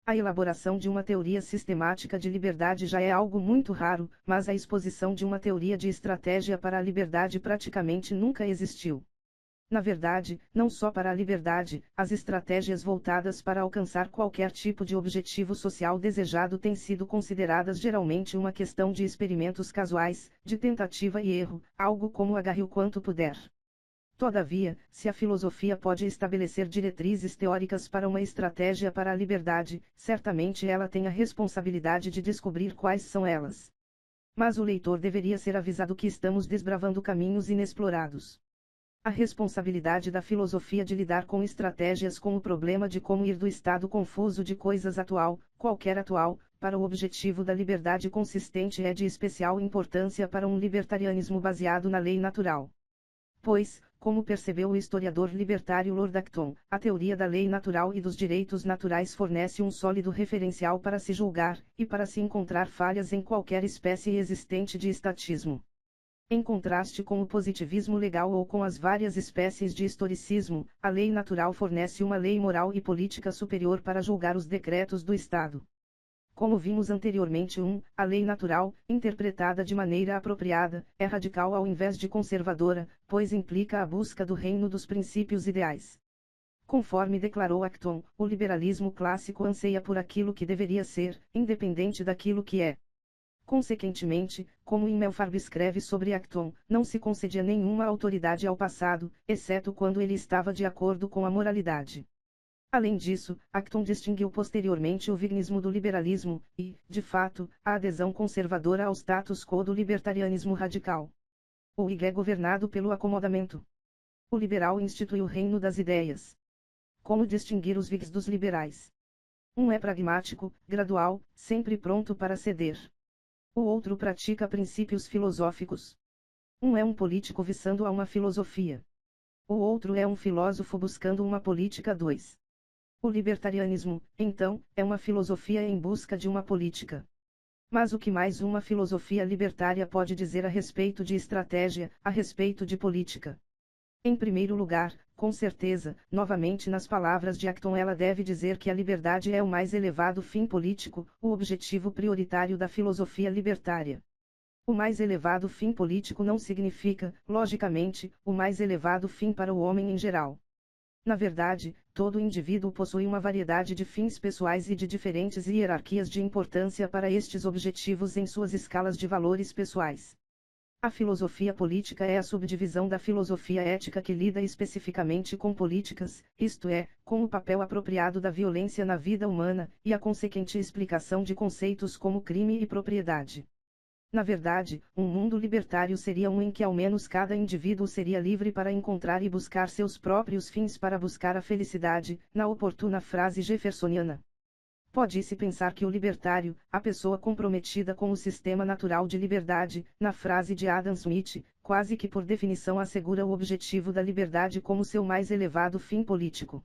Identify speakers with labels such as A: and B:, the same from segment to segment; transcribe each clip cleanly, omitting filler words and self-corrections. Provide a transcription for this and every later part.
A: A elaboração de uma teoria sistemática de liberdade já é algo muito raro, mas a exposição de uma teoria de estratégia para a liberdade praticamente nunca existiu. Na verdade, não só para a liberdade, as estratégias voltadas para alcançar qualquer tipo de objetivo social desejado têm sido consideradas geralmente uma questão de experimentos casuais, de tentativa e erro, algo como agarre o quanto puder. Todavia, se a filosofia pode estabelecer diretrizes teóricas para uma estratégia para a liberdade, certamente ela tem a responsabilidade de descobrir quais são elas. Mas o leitor deveria ser avisado que estamos desbravando caminhos inexplorados. A responsabilidade da filosofia de lidar com estratégias com o problema de como ir do estado confuso de coisas atual, qualquer atual, para o objetivo da liberdade consistente é de especial importância para um libertarianismo baseado na lei natural. Pois, como percebeu o historiador libertário Lord Acton, a teoria da lei natural e dos direitos naturais fornece um sólido referencial para se julgar, e para se encontrar falhas em qualquer espécie existente de estatismo. Em contraste com o positivismo legal ou com as várias espécies de historicismo, a lei natural fornece uma lei moral e política superior para julgar os decretos do Estado. Como vimos anteriormente, a lei natural, interpretada de maneira apropriada, é radical ao invés de conservadora, pois implica a busca do reino dos princípios ideais. Conforme declarou Acton, o liberalismo clássico anseia por aquilo que deveria ser, independente daquilo que é. Consequentemente, como Immelfarb escreve sobre Acton, não se concedia nenhuma autoridade ao passado, exceto quando ele estava de acordo com a moralidade. Além disso, Acton distinguiu posteriormente o vignismo do liberalismo, e, de fato, a adesão conservadora ao status quo do libertarianismo radical. O Whig é governado pelo acomodamento. O liberal institui o reino das ideias. Como distinguir os Whigs dos liberais? Um é pragmático, gradual, sempre pronto para ceder. O outro pratica princípios filosóficos. Um é um político visando a uma filosofia. O outro é um filósofo buscando uma política. 2. O libertarianismo, então, é uma filosofia em busca de uma política. Mas o que mais uma filosofia libertária pode dizer a respeito de estratégia, a respeito de política? Em primeiro lugar, com certeza, novamente nas palavras de Acton, ela deve dizer que a liberdade é o mais elevado fim político, o objetivo prioritário da filosofia libertária. O mais elevado fim político não significa, logicamente, o mais elevado fim para o homem em geral. Na verdade, todo indivíduo possui uma variedade de fins pessoais e de diferentes hierarquias de importância para estes objetivos em suas escalas de valores pessoais. A filosofia política é a subdivisão da filosofia ética que lida especificamente com políticas, isto é, com o papel apropriado da violência na vida humana, e a consequente explicação de conceitos como crime e propriedade. Na verdade, um mundo libertário seria um em que ao menos cada indivíduo seria livre para encontrar e buscar seus próprios fins para buscar a felicidade, na oportuna frase jeffersoniana. Pode-se pensar que o libertário, a pessoa comprometida com o sistema natural de liberdade, na frase de Adam Smith, quase que por definição assegura o objetivo da liberdade como seu mais elevado fim político.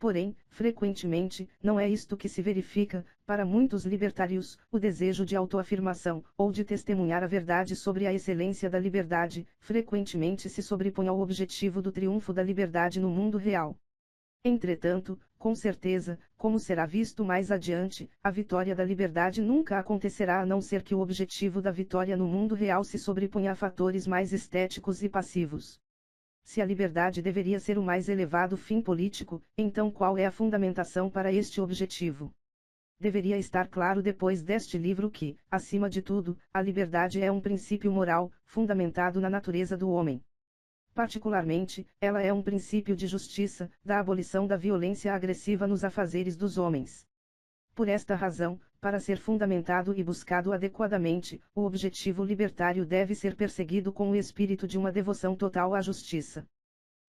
A: Porém, frequentemente, não é isto que se verifica. Para muitos libertários, o desejo de autoafirmação, ou de testemunhar a verdade sobre a excelência da liberdade, frequentemente se sobrepõe ao objetivo do triunfo da liberdade no mundo real. Entretanto, com certeza, como será visto mais adiante, a vitória da liberdade nunca acontecerá a não ser que o objetivo da vitória no mundo real se sobreponha a fatores mais estéticos e passivos. Se a liberdade deveria ser o mais elevado fim político, então qual é a fundamentação para este objetivo? Deveria estar claro depois deste livro que, acima de tudo, a liberdade é um princípio moral, fundamentado na natureza do homem. Particularmente, ela é um princípio de justiça, da abolição da violência agressiva nos afazeres dos homens. Por esta razão, para ser fundamentado e buscado adequadamente, o objetivo libertário deve ser perseguido com o espírito de uma devoção total à justiça.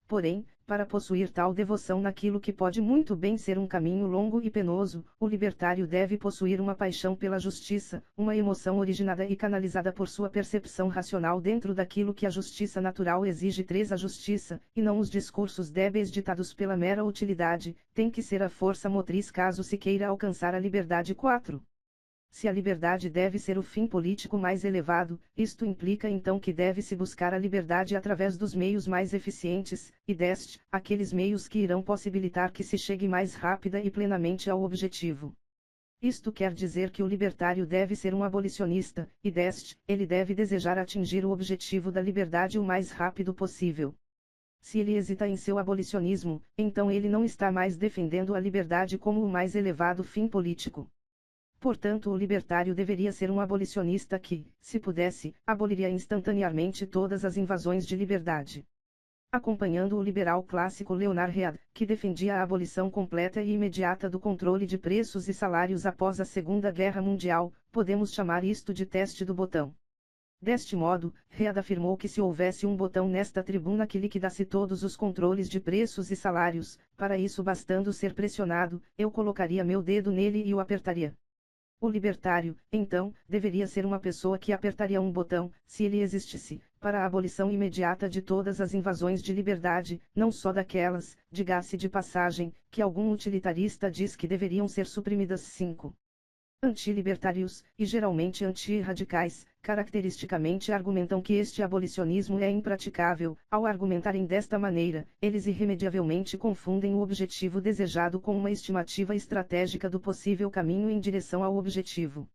A: Porém, para possuir tal devoção naquilo que pode muito bem ser um caminho longo e penoso, o libertário deve possuir uma paixão pela justiça, uma emoção originada e canalizada por sua percepção racional dentro daquilo que a justiça natural exige. 3. A justiça, e não os discursos débeis ditados pela mera utilidade, tem que ser a força motriz caso se queira alcançar a liberdade. 4. Se a liberdade deve ser o fim político mais elevado, isto implica então que deve-se buscar a liberdade através dos meios mais eficientes, e aqueles meios que irão possibilitar que se chegue mais rápida e plenamente ao objetivo. Isto quer dizer que o libertário deve ser um abolicionista, e ele deve desejar atingir o objetivo da liberdade o mais rápido possível. Se ele hesita em seu abolicionismo, então ele não está mais defendendo a liberdade como o mais elevado fim político. Portanto, o libertário deveria ser um abolicionista que, se pudesse, aboliria instantaneamente todas as invasões de liberdade. Acompanhando o liberal clássico Leonard Read, que defendia a abolição completa e imediata do controle de preços e salários após a Segunda Guerra Mundial, podemos chamar isto de teste do botão. Deste modo, Read afirmou que se houvesse um botão nesta tribuna que liquidasse todos os controles de preços e salários, para isso bastando ser pressionado, eu colocaria meu dedo nele e o apertaria. O libertário, então, deveria ser uma pessoa que apertaria um botão, se ele existisse, para a abolição imediata de todas as invasões de liberdade, não só daquelas, diga-se de passagem, que algum utilitarista diz que deveriam ser suprimidas. 5. Antilibertários, e geralmente antirradicais, caracteristicamente argumentam que este abolicionismo é impraticável. Ao argumentarem desta maneira, eles irremediavelmente confundem o objetivo desejado com uma estimativa estratégica do possível caminho em direção ao objetivo.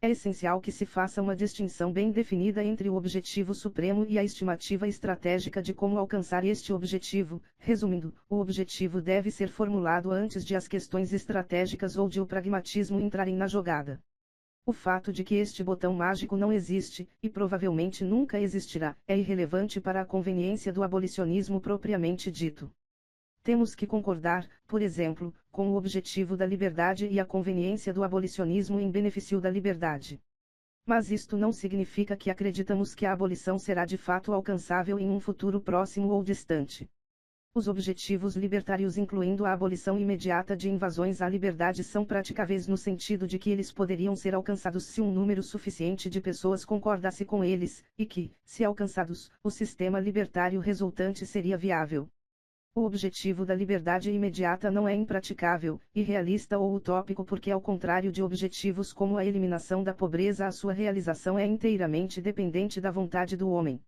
A: É essencial que se faça uma distinção bem definida entre o objetivo supremo e a estimativa estratégica de como alcançar este objetivo. Resumindo, o objetivo deve ser formulado antes de as questões estratégicas ou de o pragmatismo entrarem na jogada. O fato de que este botão mágico não existe, e provavelmente nunca existirá, é irrelevante para a conveniência do abolicionismo propriamente dito. Temos que concordar, por exemplo, com o objetivo da liberdade e a conveniência do abolicionismo em benefício da liberdade. Mas isto não significa que acreditamos que a abolição será de fato alcançável em um futuro próximo ou distante. Os objetivos libertários, incluindo a abolição imediata de invasões à liberdade, são praticáveis no sentido de que eles poderiam ser alcançados se um número suficiente de pessoas concordasse com eles, e que, se alcançados, o sistema libertário resultante seria viável. O objetivo da liberdade imediata não é impraticável, irrealista ou utópico porque, ao contrário de objetivos como a eliminação da pobreza, a sua realização é inteiramente dependente da vontade do homem.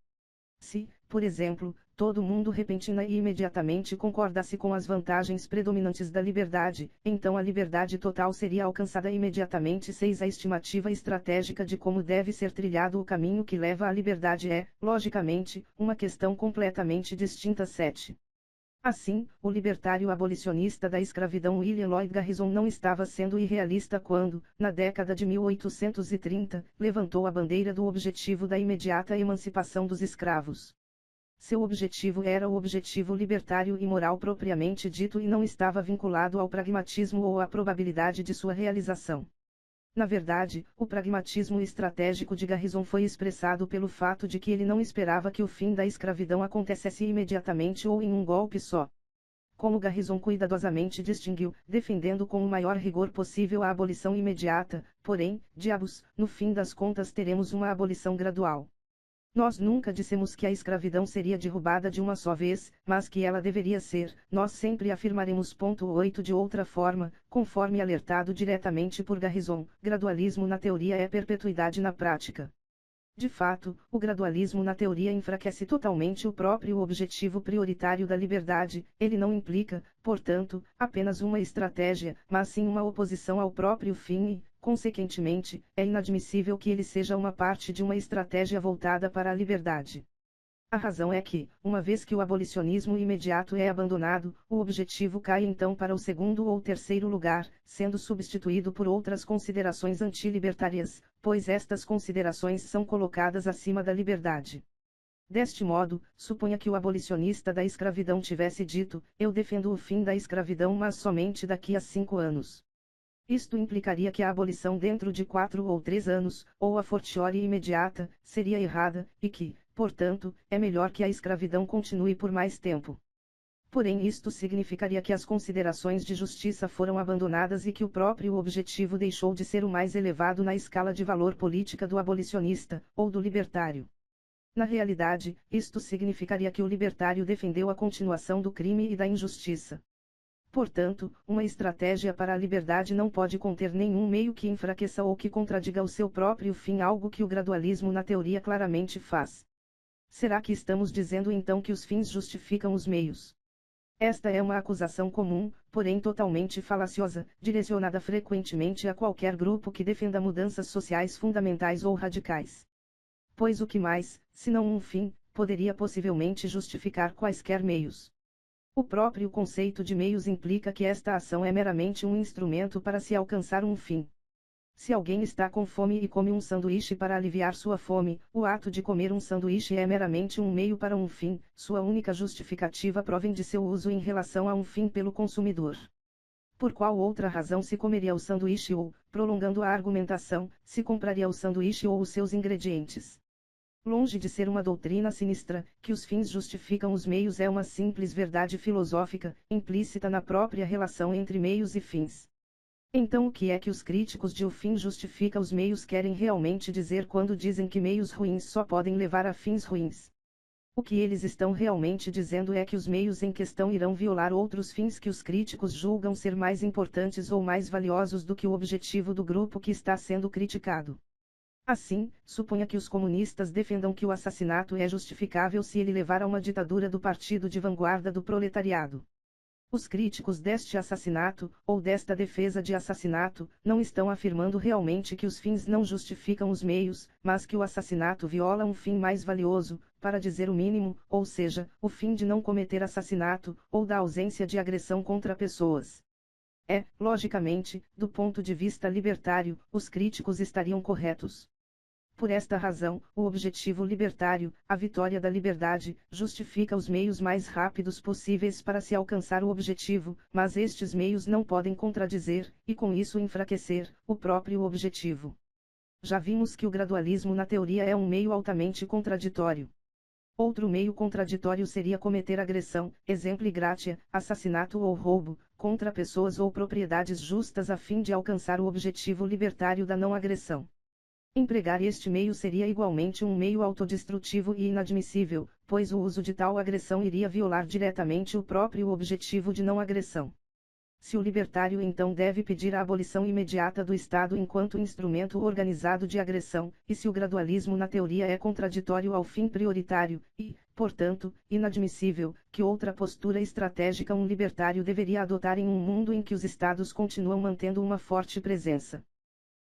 A: Se, por exemplo, todo mundo repentina e imediatamente concordasse com as vantagens predominantes da liberdade, então a liberdade total seria alcançada imediatamente. 6. A estimativa estratégica de como deve ser trilhado o caminho que leva à liberdade é, logicamente, uma questão completamente distinta. 7. Assim, o libertário abolicionista da escravidão William Lloyd Garrison não estava sendo irrealista quando, na década de 1830, levantou a bandeira do objetivo da imediata emancipação dos escravos. Seu objetivo era o objetivo libertário e moral propriamente dito e não estava vinculado ao pragmatismo ou à probabilidade de sua realização. Na verdade, o pragmatismo estratégico de Garrison foi expressado pelo fato de que ele não esperava que o fim da escravidão acontecesse imediatamente ou em um golpe só. Como Garrison cuidadosamente distinguiu, defendendo com o maior rigor possível a abolição imediata, porém, diabos, no fim das contas teremos uma abolição gradual. Nós nunca dissemos que a escravidão seria derrubada de uma só vez, mas que ela deveria ser, nós sempre afirmaremos. 8. De outra forma, conforme alertado diretamente por Garrison, gradualismo na teoria é perpetuidade na prática. De fato, o gradualismo na teoria enfraquece totalmente o próprio objetivo prioritário da liberdade, ele não implica, portanto, apenas uma estratégia, mas sim uma oposição ao próprio fim e, consequentemente, é inadmissível que ele seja uma parte de uma estratégia voltada para a liberdade. A razão é que, uma vez que o abolicionismo imediato é abandonado, o objetivo cai então para o segundo ou terceiro lugar, sendo substituído por outras considerações antilibertárias, pois estas considerações são colocadas acima da liberdade. Deste modo, suponha que o abolicionista da escravidão tivesse dito: eu defendo o fim da escravidão, mas somente daqui a 5 anos. Isto implicaria que a abolição dentro de 4 ou 3 anos, ou a fortiori imediata, seria errada, e que, portanto, é melhor que a escravidão continue por mais tempo. Porém, isto significaria que as considerações de justiça foram abandonadas e que o próprio objetivo deixou de ser o mais elevado na escala de valor política do abolicionista, ou do libertário. Na realidade, isto significaria que o libertário defendeu a continuação do crime e da injustiça. Portanto, uma estratégia para a liberdade não pode conter nenhum meio que enfraqueça ou que contradiga o seu próprio fim, algo que o gradualismo na teoria claramente faz. Será que estamos dizendo então que os fins justificam os meios? Esta é uma acusação comum, porém totalmente falaciosa, direcionada frequentemente a qualquer grupo que defenda mudanças sociais fundamentais ou radicais. Pois o que mais, se não um fim, poderia possivelmente justificar quaisquer meios? O próprio conceito de meios implica que esta ação é meramente um instrumento para se alcançar um fim. Se alguém está com fome e come um sanduíche para aliviar sua fome, o ato de comer um sanduíche é meramente um meio para um fim, sua única justificativa provém de seu uso em relação a um fim pelo consumidor. Por qual outra razão se comeria o sanduíche ou, prolongando a argumentação, se compraria o sanduíche ou os seus ingredientes? Longe de ser uma doutrina sinistra, que os fins justificam os meios é uma simples verdade filosófica, implícita na própria relação entre meios e fins. Então o que é que os críticos de o fim justifica os meios querem realmente dizer quando dizem que meios ruins só podem levar a fins ruins? O que eles estão realmente dizendo é que os meios em questão irão violar outros fins que os críticos julgam ser mais importantes ou mais valiosos do que o objetivo do grupo que está sendo criticado. Assim, suponha que os comunistas defendam que o assassinato é justificável se ele levar a uma ditadura do partido de vanguarda do proletariado. Os críticos deste assassinato, ou desta defesa de assassinato, não estão afirmando realmente que os fins não justificam os meios, mas que o assassinato viola um fim mais valioso, para dizer o mínimo, ou seja, o fim de não cometer assassinato, ou da ausência de agressão contra pessoas. Logicamente, do ponto de vista libertário, os críticos estariam corretos. Por esta razão, o objetivo libertário, a vitória da liberdade, justifica os meios mais rápidos possíveis para se alcançar o objetivo, mas estes meios não podem contradizer, e com isso enfraquecer, o próprio objetivo. Já vimos que o gradualismo na teoria é um meio altamente contraditório. Outro meio contraditório seria cometer agressão, exemplo gratia, assassinato ou roubo, contra pessoas ou propriedades justas a fim de alcançar o objetivo libertário da não agressão. Empregar este meio seria igualmente um meio autodestrutivo e inadmissível, pois o uso de tal agressão iria violar diretamente o próprio objetivo de não agressão. Se o libertário então deve pedir a abolição imediata do Estado enquanto instrumento organizado de agressão, e se o gradualismo na teoria é contraditório ao fim prioritário, e, portanto, inadmissível, que outra postura estratégica um libertário deveria adotar em um mundo em que os Estados continuam mantendo uma forte presença?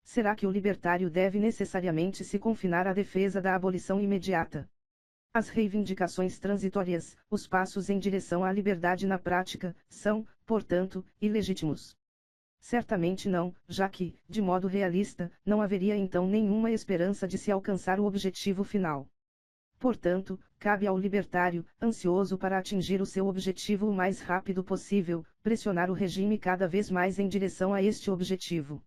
A: Será que o libertário deve necessariamente se confinar à defesa da abolição imediata? As reivindicações transitórias, os passos em direção à liberdade na prática, são, portanto, ilegítimos? Certamente não, já que, de modo realista, não haveria então nenhuma esperança de se alcançar o objetivo final. Portanto, cabe ao libertário, ansioso para atingir o seu objetivo o mais rápido possível, pressionar o regime cada vez mais em direção a este objetivo.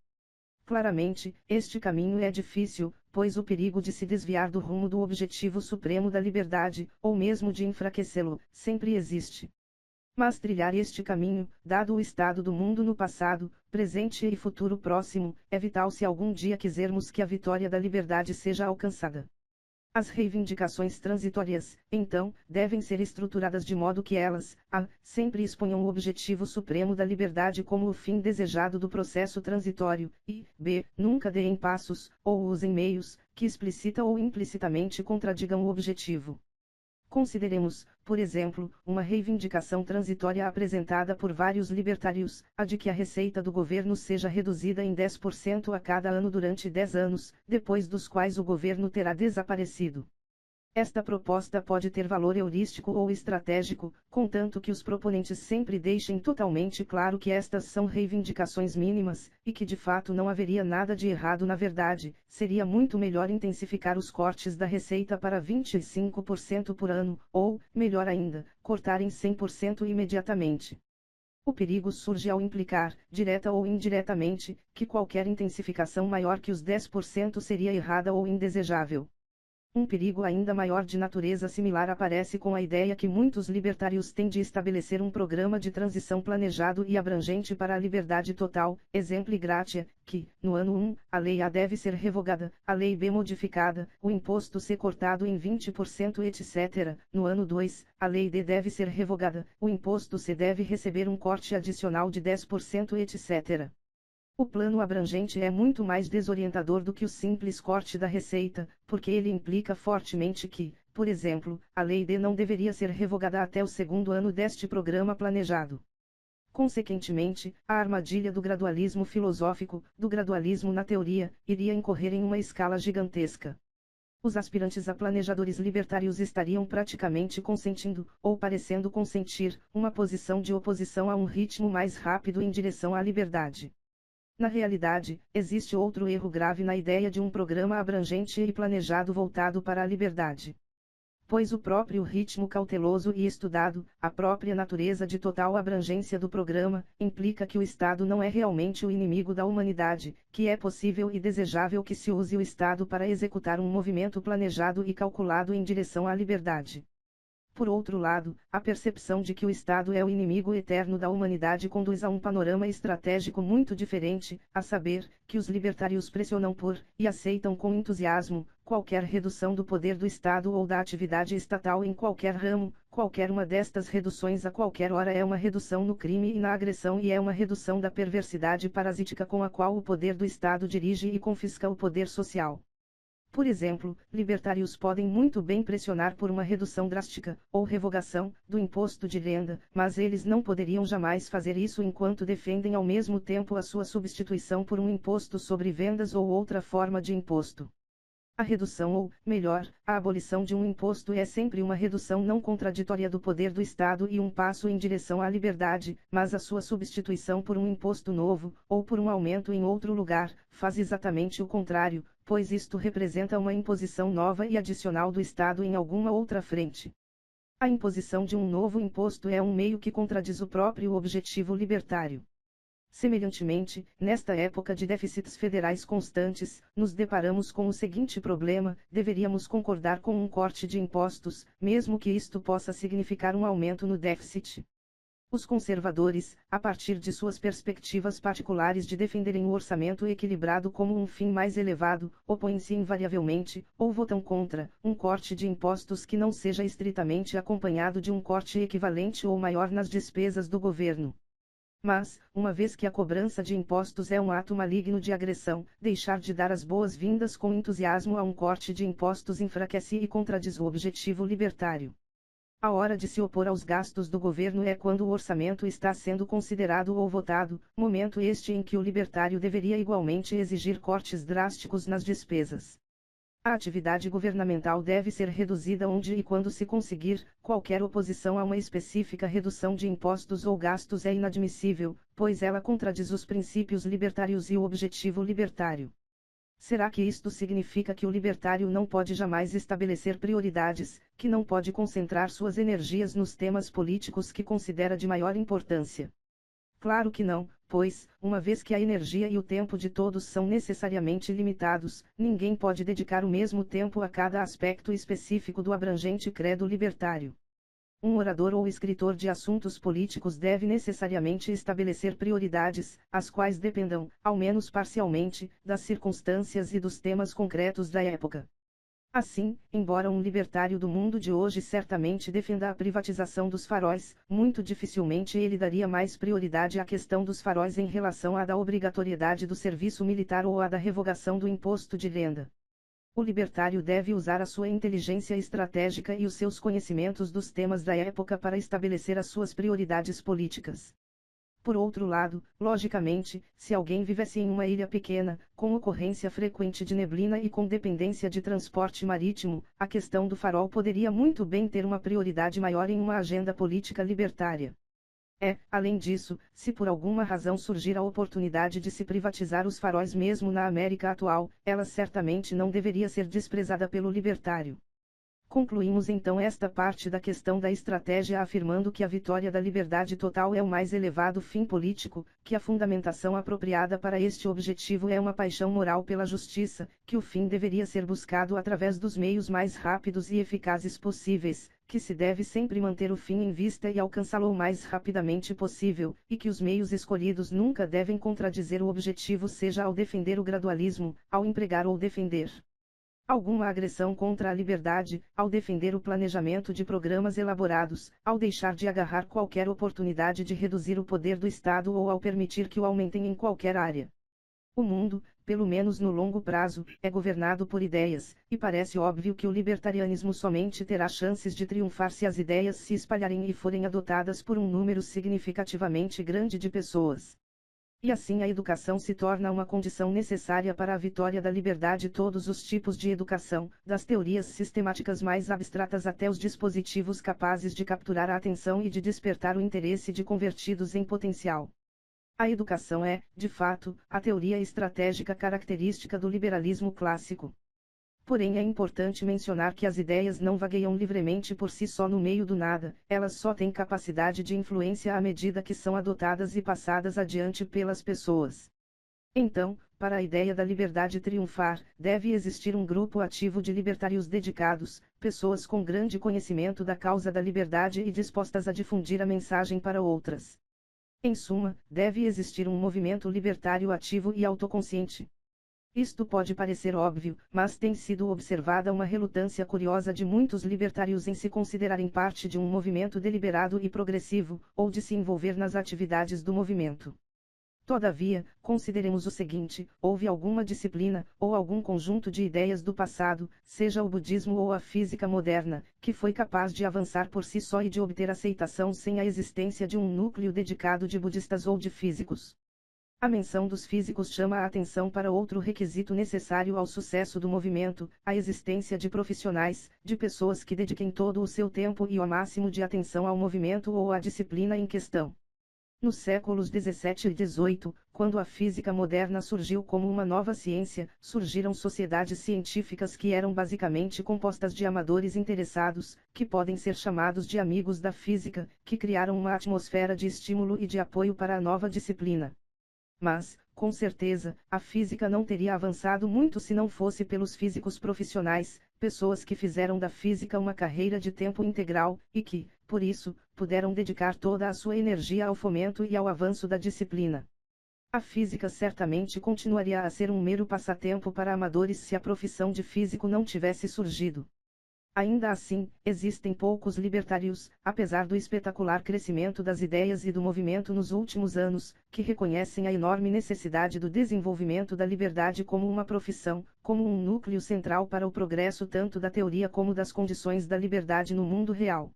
A: Claramente, este caminho é difícil, pois o perigo de se desviar do rumo do objetivo supremo da liberdade, ou mesmo de enfraquecê-lo, sempre existe. Mas trilhar este caminho, dado o estado do mundo no passado, presente e futuro próximo, é vital se algum dia quisermos que a vitória da liberdade seja alcançada. As reivindicações transitórias, então, devem ser estruturadas de modo que elas, sempre exponham o objetivo supremo da liberdade como o fim desejado do processo transitório, e, nunca deem passos, ou usem meios, que explicita ou implicitamente contradigam o objetivo. Consideremos, por exemplo, uma reivindicação transitória apresentada por vários libertários, a de que a receita do governo seja reduzida em 10% a cada ano durante 10 anos, depois dos quais o governo terá desaparecido. Esta proposta pode ter valor heurístico ou estratégico, contanto que os proponentes sempre deixem totalmente claro que estas são reivindicações mínimas, e que de fato não haveria nada de errado na verdade, seria muito melhor intensificar os cortes da receita para 25% por ano, ou, melhor ainda, cortar em 100% imediatamente. O perigo surge ao implicar, direta ou indiretamente, que qualquer intensificação maior que os 10% seria errada ou indesejável. Um perigo ainda maior de natureza similar aparece com a ideia que muitos libertários têm de estabelecer um programa de transição planejado e abrangente para a liberdade total, exemplo gratia, que, no ano 1, a lei A deve ser revogada, a lei B modificada, o imposto C cortado em 20% etc. No ano 2, a lei D deve ser revogada, o imposto C deve receber um corte adicional de 10% etc. O plano abrangente é muito mais desorientador do que o simples corte da receita, porque ele implica fortemente que, Por exemplo, a Lei D não deveria ser revogada até o segundo ano deste programa planejado. Consequentemente, a armadilha do gradualismo filosófico, do gradualismo na teoria, iria incorrer em uma escala gigantesca. Os aspirantes a planejadores libertários estariam praticamente consentindo, ou parecendo consentir, uma posição de oposição a um ritmo mais rápido em direção à liberdade. Na realidade, existe outro erro grave na ideia de um programa abrangente e planejado voltado para a liberdade. Pois o próprio ritmo cauteloso e estudado, a própria natureza de total abrangência do programa, implica que o Estado não é realmente o inimigo da humanidade, que é possível e desejável que se use o Estado para executar um movimento planejado e calculado em direção à liberdade. Por outro lado, a percepção de que o Estado é o inimigo eterno da humanidade conduz a um panorama estratégico muito diferente, a saber, que os libertários pressionam por, e aceitam com entusiasmo, qualquer redução do poder do Estado ou da atividade estatal em qualquer ramo. Qualquer uma destas reduções a qualquer hora é uma redução no crime e na agressão e é uma redução da perversidade parasítica com a qual o poder do Estado dirige e confisca o poder social. Por exemplo, libertários podem muito bem pressionar por uma redução drástica, ou revogação, do imposto de renda, mas eles não poderiam jamais fazer isso enquanto defendem ao mesmo tempo a sua substituição por um imposto sobre vendas ou outra forma de imposto. A redução ou, melhor, a abolição de um imposto é sempre uma redução não contraditória do poder do Estado e um passo em direção à liberdade, mas a sua substituição por um imposto novo, ou por um aumento em outro lugar, faz exatamente o contrário, pois isto representa uma imposição nova e adicional do Estado em alguma outra frente. A imposição de um novo imposto é um meio que contradiz o próprio objetivo libertário. Semelhantemente, nesta época de déficits federais constantes, nos deparamos com o seguinte problema: deveríamos concordar com um corte de impostos, mesmo que isto possa significar um aumento no déficit. Os conservadores, a partir de suas perspectivas particulares de defenderem o orçamento equilibrado como um fim mais elevado, opõem-se invariavelmente, ou votam contra, um corte de impostos que não seja estritamente acompanhado de um corte equivalente ou maior nas despesas do governo. Mas, uma vez que a cobrança de impostos é um ato maligno de agressão, deixar de dar as boas-vindas com entusiasmo a um corte de impostos enfraquece e contradiz o objetivo libertário. A hora de se opor aos gastos do governo é quando o orçamento está sendo considerado ou votado, momento este em que o libertário deveria igualmente exigir cortes drásticos nas despesas. A atividade governamental deve ser reduzida onde e quando se conseguir. Qualquer oposição a uma específica redução de impostos ou gastos é inadmissível, pois ela contradiz os princípios libertários e o objetivo libertário. Será que isto significa que o libertário não pode jamais estabelecer prioridades, que não pode concentrar suas energias nos temas políticos que considera de maior importância? Claro que não, pois, uma vez que a energia e o tempo de todos são necessariamente limitados, ninguém pode dedicar o mesmo tempo a cada aspecto específico do abrangente credo libertário. Um orador ou escritor de assuntos políticos deve necessariamente estabelecer prioridades, as quais dependam, ao menos parcialmente, das circunstâncias e dos temas concretos da época. Assim, embora um libertário do mundo de hoje certamente defenda a privatização dos faróis, muito dificilmente ele daria mais prioridade à questão dos faróis em relação à da obrigatoriedade do serviço militar ou à da revogação do imposto de renda. O libertário deve usar a sua inteligência estratégica e os seus conhecimentos dos temas da época para estabelecer as suas prioridades políticas. Por outro lado, logicamente, se alguém vivesse em uma ilha pequena, com ocorrência frequente de neblina e com dependência de transporte marítimo, a questão do farol poderia muito bem ter uma prioridade maior em uma agenda política libertária. Além disso, se por alguma razão surgir a oportunidade de se privatizar os faróis mesmo na América atual, ela certamente não deveria ser desprezada pelo libertário. Concluímos então esta parte da questão da estratégia afirmando que a vitória da liberdade total é o mais elevado fim político, que a fundamentação apropriada para este objetivo é uma paixão moral pela justiça, que o fim deveria ser buscado através dos meios mais rápidos e eficazes possíveis, que se deve sempre manter o fim em vista e alcançá-lo o mais rapidamente possível, e que os meios escolhidos nunca devem contradizer o objetivo, seja ao defender o gradualismo, ao empregar ou defender alguma agressão contra a liberdade, ao defender o planejamento de programas elaborados, ao deixar de agarrar qualquer oportunidade de reduzir o poder do Estado ou ao permitir que o aumentem em qualquer área. O mundo, pelo menos no longo prazo, é governado por ideias, e parece óbvio que o libertarianismo somente terá chances de triunfar se as ideias se espalharem e forem adotadas por um número significativamente grande de pessoas. E assim a educação se torna uma condição necessária para a vitória da liberdade. Todos os tipos de educação, das teorias sistemáticas mais abstratas até os dispositivos capazes de capturar a atenção e de despertar o interesse de convertidos em potencial. A educação é, de fato, a teoria estratégica característica do liberalismo clássico. Porém é importante mencionar que as ideias não vagueiam livremente por si só no meio do nada, elas só têm capacidade de influência à medida que são adotadas e passadas adiante pelas pessoas. Então, para a ideia da liberdade triunfar, deve existir um grupo ativo de libertários dedicados, pessoas com grande conhecimento da causa da liberdade e dispostas a difundir a mensagem para outras. Em suma, deve existir um movimento libertário ativo e autoconsciente. Isto pode parecer óbvio, mas tem sido observada uma relutância curiosa de muitos libertários em se considerarem parte de um movimento deliberado e progressivo, ou de se envolver nas atividades do movimento. Todavia, consideremos o seguinte: houve alguma disciplina, ou algum conjunto de ideias do passado, seja o budismo ou a física moderna, que foi capaz de avançar por si só e de obter aceitação sem a existência de um núcleo dedicado de budistas ou de físicos. A menção dos físicos chama a atenção para outro requisito necessário ao sucesso do movimento: a existência de profissionais, de pessoas que dediquem todo o seu tempo e o máximo de atenção ao movimento ou à disciplina em questão. Nos séculos 17 e 18, quando a física moderna surgiu como uma nova ciência, surgiram sociedades científicas que eram basicamente compostas de amadores interessados, que podem ser chamados de amigos da física, que criaram uma atmosfera de estímulo e de apoio para a nova disciplina. Mas, com certeza, a física não teria avançado muito se não fosse pelos físicos profissionais, pessoas que fizeram da física uma carreira de tempo integral, e que, por isso, puderam dedicar toda a sua energia ao fomento e ao avanço da disciplina. A física certamente continuaria a ser um mero passatempo para amadores se a profissão de físico não tivesse surgido. Ainda assim, existem poucos libertários, apesar do espetacular crescimento das ideias e do movimento nos últimos anos, que reconhecem a enorme necessidade do desenvolvimento da liberdade como uma profissão, como um núcleo central para o progresso tanto da teoria como das condições da liberdade no mundo real.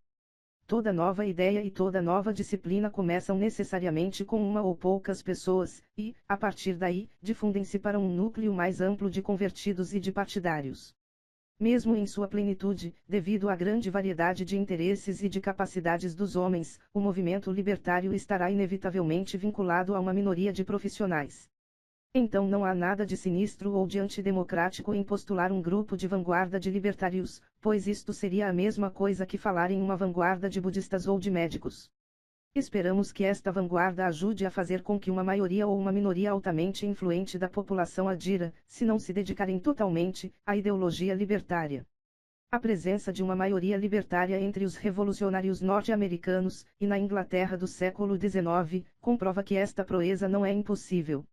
A: Toda nova ideia e toda nova disciplina começam necessariamente com uma ou poucas pessoas, e, a partir daí, difundem-se para um núcleo mais amplo de convertidos e de partidários. Mesmo em sua plenitude, devido à grande variedade de interesses e de capacidades dos homens, o movimento libertário estará inevitavelmente vinculado a uma minoria de profissionais. Então não há nada de sinistro ou de antidemocrático em postular um grupo de vanguarda de libertários, pois isto seria a mesma coisa que falar em uma vanguarda de budistas ou de médicos. Esperamos que esta vanguarda ajude a fazer com que uma maioria ou uma minoria altamente influente da população adira, se não se dedicarem totalmente, à ideologia libertária. A presença de uma maioria libertária entre os revolucionários norte-americanos, e na Inglaterra do século XIX, comprova que esta proeza não é impossível.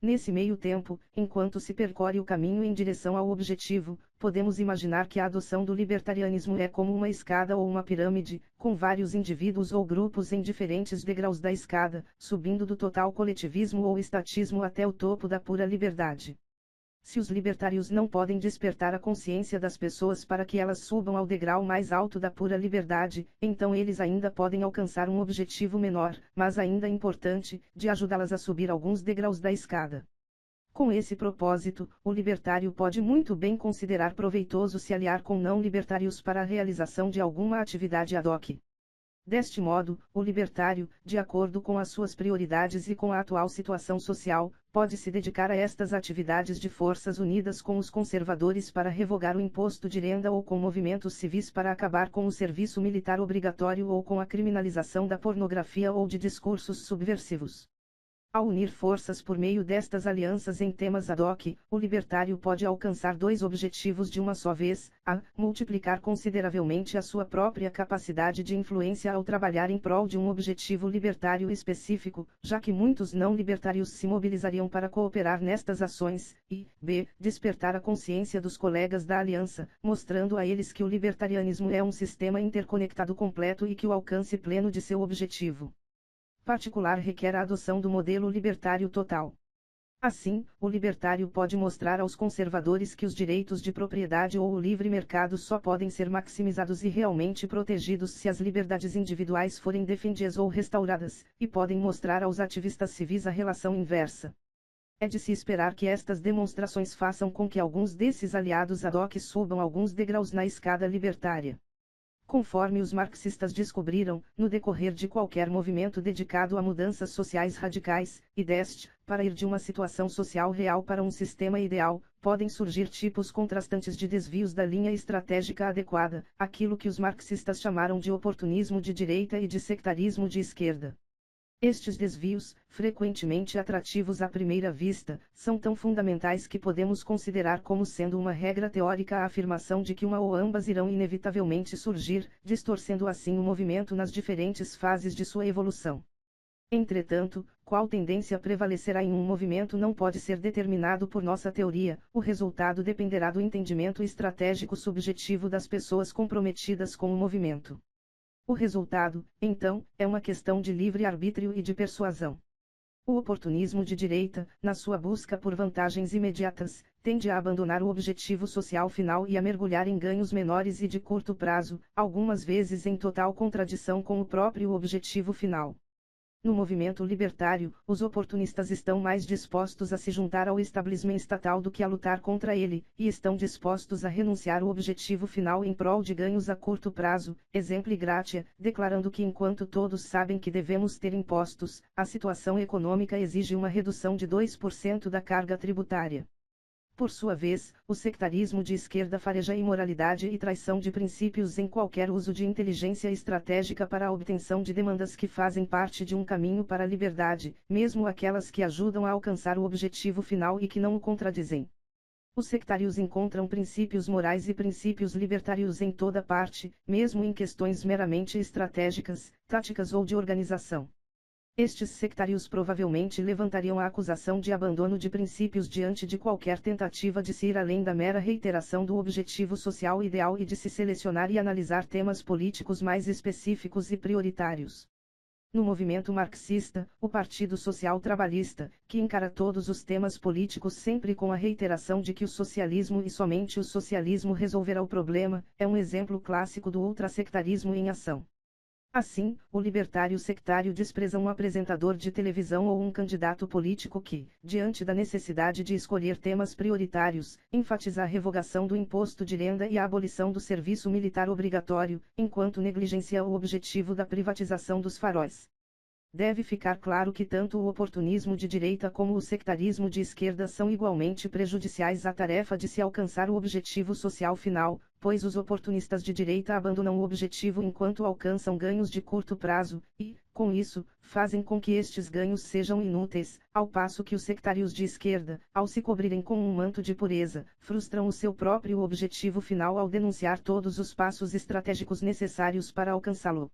A: Nesse meio tempo, enquanto se percorre o caminho em direção ao objetivo, podemos imaginar que a adoção do libertarianismo é como uma escada ou uma pirâmide, com vários indivíduos ou grupos em diferentes degraus da escada, subindo do total coletivismo ou estatismo até o topo da pura liberdade. Se os libertários não podem despertar a consciência das pessoas para que elas subam ao degrau mais alto da pura liberdade, então eles ainda podem alcançar um objetivo menor, mas ainda importante, de ajudá-las a subir alguns degraus da escada. Com esse propósito, o libertário pode muito bem considerar proveitoso se aliar com não libertários para a realização de alguma atividade ad hoc. Deste modo, o libertário, de acordo com as suas prioridades e com a atual situação social, pode se dedicar a estas atividades de forças unidas com os conservadores para revogar o imposto de renda ou com movimentos civis para acabar com o serviço militar obrigatório ou com a criminalização da pornografia ou de discursos subversivos. Ao unir forças por meio destas alianças em temas ad hoc, o libertário pode alcançar dois objetivos de uma só vez: a. Multiplicar consideravelmente a sua própria capacidade de influência ao trabalhar em prol de um objetivo libertário específico, já que muitos não libertários se mobilizariam para cooperar nestas ações, e b. Despertar a consciência dos colegas da aliança, mostrando a eles que o libertarianismo é um sistema interconectado completo e que o alcance pleno de seu objetivo particular requer a adoção do modelo libertário total. Assim, o libertário pode mostrar aos conservadores que os direitos de propriedade ou o livre mercado só podem ser maximizados e realmente protegidos se as liberdades individuais forem defendidas ou restauradas, e podem mostrar aos ativistas civis a relação inversa. É de se esperar que estas demonstrações façam com que alguns desses aliados ad hoc subam alguns degraus na escada libertária. Conforme os marxistas descobriram, no decorrer de qualquer movimento dedicado a mudanças sociais radicais, e deste, para ir de uma situação social real para um sistema ideal, podem surgir tipos contrastantes de desvios da linha estratégica adequada, aquilo que os marxistas chamaram de oportunismo de direita e de sectarismo de esquerda. Estes desvios, frequentemente atrativos à primeira vista, são tão fundamentais que podemos considerar como sendo uma regra teórica a afirmação de que uma ou ambas irão inevitavelmente surgir, distorcendo assim o movimento nas diferentes fases de sua evolução. Entretanto, qual tendência prevalecerá em um movimento não pode ser determinado por nossa teoria, o resultado dependerá do entendimento estratégico subjetivo das pessoas comprometidas com o movimento. O resultado, então, é uma questão de livre arbítrio e de persuasão. O oportunismo de direita, na sua busca por vantagens imediatas, tende a abandonar o objetivo social final e a mergulhar em ganhos menores e de curto prazo, algumas vezes em total contradição com o próprio objetivo final. No movimento libertário, os oportunistas estão mais dispostos a se juntar ao establishment estatal do que a lutar contra ele, e estão dispostos a renunciar ao objetivo final em prol de ganhos a curto prazo, exempli gratia, declarando que enquanto todos sabem que devemos ter impostos, a situação econômica exige uma redução de 2% da carga tributária. Por sua vez, o sectarismo de esquerda fareja imoralidade e traição de princípios em qualquer uso de inteligência estratégica para a obtenção de demandas que fazem parte de um caminho para a liberdade, mesmo aquelas que ajudam a alcançar o objetivo final e que não o contradizem. Os sectários encontram princípios morais e princípios libertários em toda parte, mesmo em questões meramente estratégicas, táticas ou de organização. Estes sectários provavelmente levantariam a acusação de abandono de princípios diante de qualquer tentativa de se ir além da mera reiteração do objetivo social ideal e de se selecionar e analisar temas políticos mais específicos e prioritários. No movimento marxista, o Partido Social Trabalhista, que encara todos os temas políticos sempre com a reiteração de que o socialismo e somente o socialismo resolverá o problema, é um exemplo clássico do ultrasectarismo em ação. Assim, o libertário sectário despreza um apresentador de televisão ou um candidato político que, diante da necessidade de escolher temas prioritários, enfatiza a revogação do imposto de renda e a abolição do serviço militar obrigatório, enquanto negligencia o objetivo da privatização dos faróis. Deve ficar claro que tanto o oportunismo de direita como o sectarismo de esquerda são igualmente prejudiciais à tarefa de se alcançar o objetivo social final, pois os oportunistas de direita abandonam o objetivo enquanto alcançam ganhos de curto prazo, e, com isso, fazem com que estes ganhos sejam inúteis, ao passo que os sectários de esquerda, ao se cobrirem com um manto de pureza, frustram o seu próprio objetivo final ao denunciar todos os passos estratégicos necessários para alcançá-lo.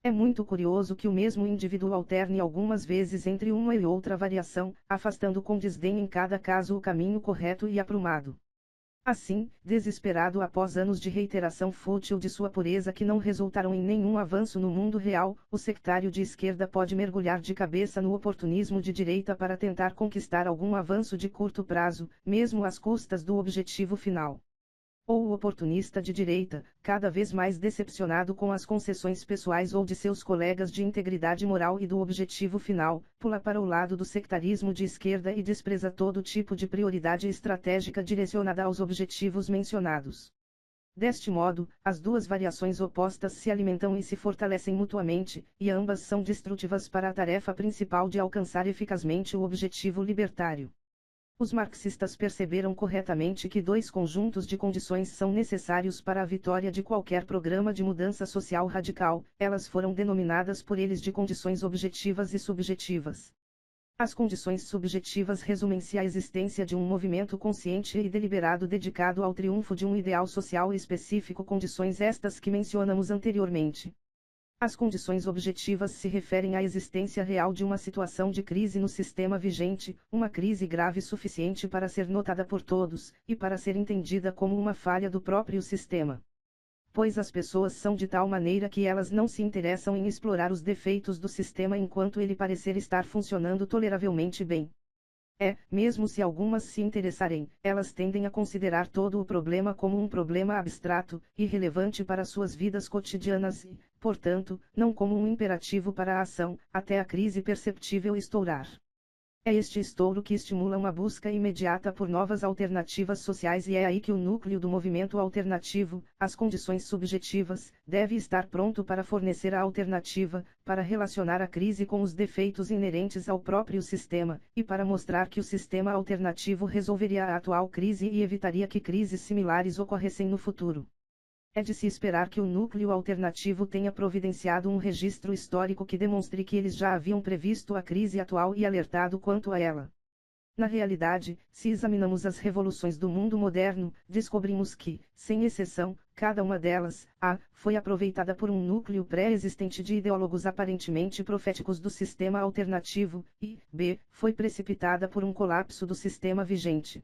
A: É muito curioso que o mesmo indivíduo alterne algumas vezes entre uma e outra variação, afastando com desdém em cada caso o caminho correto e aprumado. Assim, desesperado após anos de reiteração fútil de sua pureza que não resultaram em nenhum avanço no mundo real, o sectário de esquerda pode mergulhar de cabeça no oportunismo de direita para tentar conquistar algum avanço de curto prazo, mesmo às custas do objetivo final. Ou o oportunista de direita, cada vez mais decepcionado com as concessões pessoais ou de seus colegas de integridade moral e do objetivo final, pula para o lado do sectarismo de esquerda e despreza todo tipo de prioridade estratégica direcionada aos objetivos mencionados. Deste modo, as duas variações opostas se alimentam e se fortalecem mutuamente, e ambas são destrutivas para a tarefa principal de alcançar eficazmente o objetivo libertário. Os marxistas perceberam corretamente que dois conjuntos de condições são necessários para a vitória de qualquer programa de mudança social radical, elas foram denominadas por eles de condições objetivas e subjetivas. As condições subjetivas resumem-se à existência de um movimento consciente e deliberado dedicado ao triunfo de um ideal social específico, condições estas que mencionamos anteriormente. As condições objetivas se referem à existência real de uma situação de crise no sistema vigente, uma crise grave suficiente para ser notada por todos, e para ser entendida como uma falha do próprio sistema. Pois as pessoas são de tal maneira que elas não se interessam em explorar os defeitos do sistema enquanto ele parecer estar funcionando toleravelmente bem. Mesmo se algumas se interessarem, elas tendem a considerar todo o problema como um problema abstrato, irrelevante para suas vidas cotidianas e, portanto, não como um imperativo para a ação, até a crise perceptível estourar. É este estouro que estimula uma busca imediata por novas alternativas sociais e é aí que o núcleo do movimento alternativo, as condições subjetivas, deve estar pronto para fornecer a alternativa, para relacionar a crise com os defeitos inerentes ao próprio sistema, e para mostrar que o sistema alternativo resolveria a atual crise e evitaria que crises similares ocorressem no futuro. É de se esperar que o núcleo alternativo tenha providenciado um registro histórico que demonstre que eles já haviam previsto a crise atual e alertado quanto a ela. Na realidade, se examinamos as revoluções do mundo moderno, descobrimos que, sem exceção, cada uma delas, foi aproveitada por um núcleo pré-existente de ideólogos aparentemente proféticos do sistema alternativo, e, foi precipitada por um colapso do sistema vigente.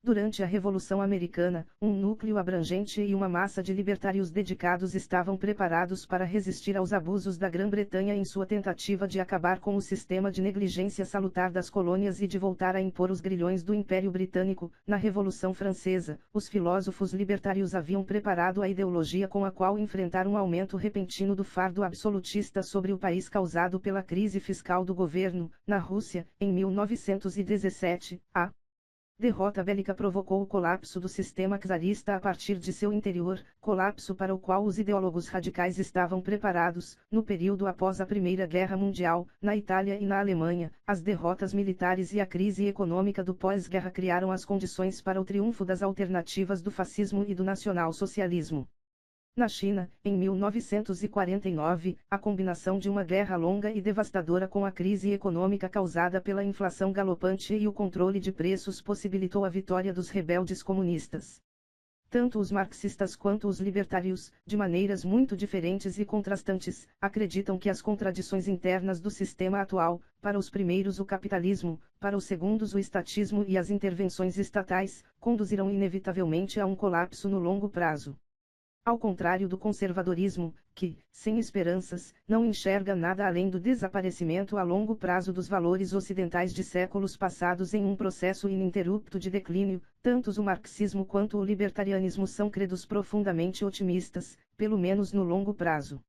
A: Durante a Revolução Americana, um núcleo abrangente e uma massa de libertários dedicados estavam preparados para resistir aos abusos da Grã-Bretanha em sua tentativa de acabar com o sistema de negligência salutar das colônias e de voltar a impor os grilhões do Império Britânico. Na Revolução Francesa, os filósofos libertários haviam preparado a ideologia com a qual enfrentar um aumento repentino do fardo absolutista sobre o país causado pela crise fiscal do governo. Na Rússia, em 1917, a derrota bélica provocou o colapso do sistema czarista a partir de seu interior, colapso para o qual os ideólogos radicais estavam preparados. No período após a Primeira Guerra Mundial, na Itália e na Alemanha, as derrotas militares e a crise econômica do pós-guerra criaram as condições para o triunfo das alternativas do fascismo e do nacionalsocialismo. Na China, em 1949, a combinação de uma guerra longa e devastadora com a crise econômica causada pela inflação galopante e o controle de preços possibilitou a vitória dos rebeldes comunistas. Tanto os marxistas quanto os libertários, de maneiras muito diferentes e contrastantes, acreditam que as contradições internas do sistema atual, para os primeiros o capitalismo, para os segundos o estatismo e as intervenções estatais, conduzirão inevitavelmente a um colapso no longo prazo. Ao contrário do conservadorismo, que, sem esperanças, não enxerga nada além do desaparecimento a longo prazo dos valores ocidentais de séculos passados em um processo ininterrupto de declínio, tanto o marxismo quanto o libertarianismo são credos profundamente otimistas, pelo menos no longo prazo.